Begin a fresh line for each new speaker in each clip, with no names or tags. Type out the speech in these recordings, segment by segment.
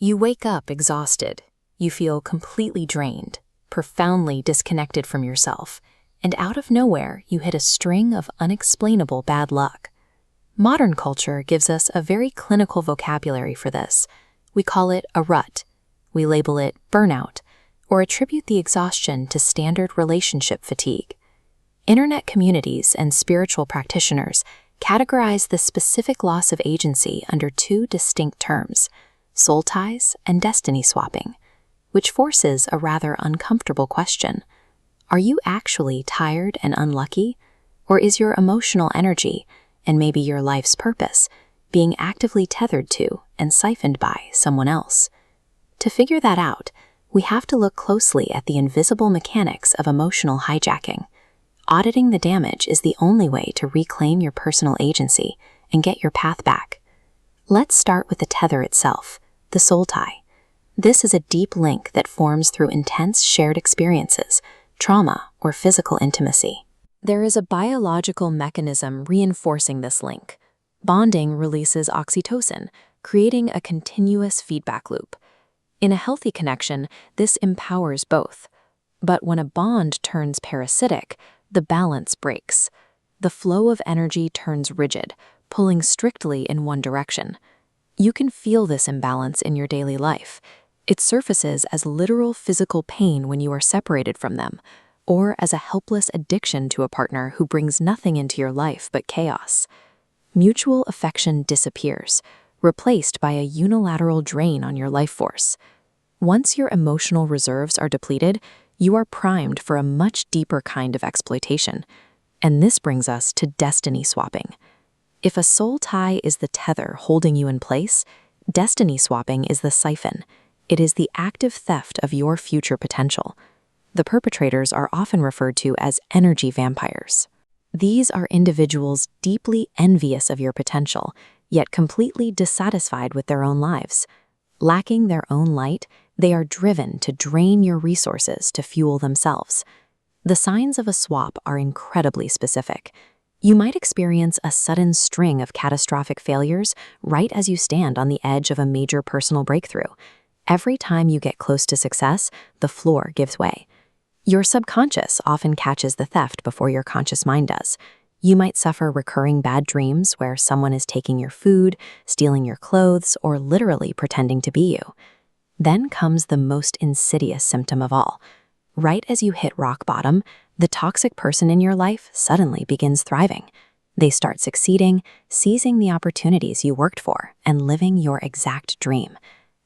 You wake up exhausted. You feel completely drained, profoundly disconnected from yourself, and out of nowhere, you hit a string of unexplainable bad luck. Modern culture gives us a very clinical vocabulary for this. We call it a rut. We label it burnout, or attribute the exhaustion to standard relationship fatigue. Internet communities and spiritual practitioners categorize the specific loss of agency under two distinct terms: soul ties and destiny swapping, which forces a rather uncomfortable question. Are you actually tired and unlucky, or is your emotional energy, and maybe your life's purpose, being actively tethered to and siphoned by someone else? To figure that out, we have to look closely at the invisible mechanics of emotional hijacking. Auditing the damage is the only way to reclaim your personal agency and get your path back. Let's start with the tether itself, the soul tie. This is a deep link that forms through intense shared experiences, trauma, or physical intimacy. There is a biological mechanism reinforcing this link. Bonding releases oxytocin, creating a continuous feedback loop. In a healthy connection, this empowers both. But when a bond turns parasitic, the balance breaks. The flow of energy turns rigid, pulling strictly in one direction. You can feel this imbalance in your daily life. It surfaces as literal physical pain when you are separated from them, or as a helpless addiction to a partner who brings nothing into your life but chaos. Mutual affection disappears, replaced by a unilateral drain on your life force. Once your emotional reserves are depleted, you are primed for a much deeper kind of exploitation. And this brings us to destiny swapping. If a soul tie is the tether holding you in place, destiny swapping is the siphon. It is the active theft of your future potential. The perpetrators are often referred to as energy vampires. These are individuals deeply envious of your potential, yet completely dissatisfied with their own lives. Lacking their own light, they are driven to drain your resources to fuel themselves. The signs of a swap are incredibly specific. You might experience a sudden string of catastrophic failures right as you stand on the edge of a major personal breakthrough. Every time you get close to success, the floor gives way. Your subconscious often catches the theft before your conscious mind does. You might suffer recurring bad dreams where someone is taking your food, stealing your clothes, or literally pretending to be you. Then comes the most insidious symptom of all. Right as you hit rock bottom, the toxic person in your life suddenly begins thriving. They start succeeding, seizing the opportunities you worked for, and living your exact dream.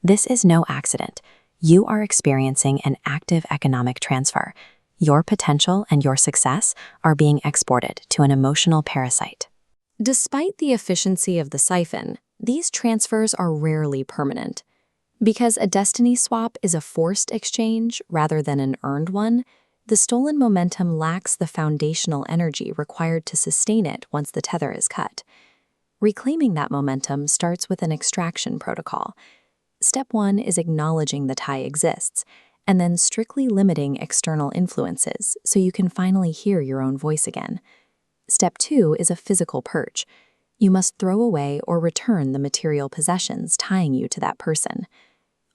This is no accident. You are experiencing an active economic transfer. Your potential and your success are being exported to an emotional parasite. Despite the efficiency of the siphon, these transfers are rarely permanent. Because a destiny swap is a forced exchange rather than an earned one, the stolen momentum lacks the foundational energy required to sustain it once the tether is cut. Reclaiming that momentum starts with an extraction protocol. Step 1 is acknowledging the tie exists, and then strictly limiting external influences so you can finally hear your own voice again. Step 2 is a physical purge. You must throw away or return the material possessions tying you to that person.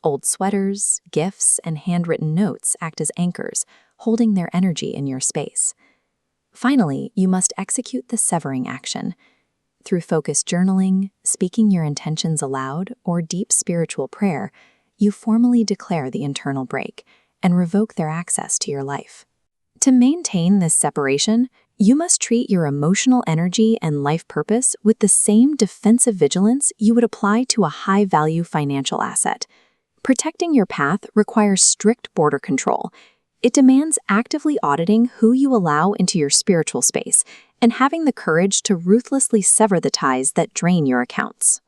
Old sweaters, gifts, and handwritten notes act as anchors, holding their energy in your space. Finally, you must execute the severing action. Through focused journaling, speaking your intentions aloud, or deep spiritual prayer, you formally declare the internal break and revoke their access to your life. To maintain this separation, you must treat your emotional energy and life purpose with the same defensive vigilance you would apply to a high-value financial asset. Protecting your path requires strict border control. It demands actively auditing who you allow into your spiritual space and having the courage to ruthlessly sever the ties that drain your accounts.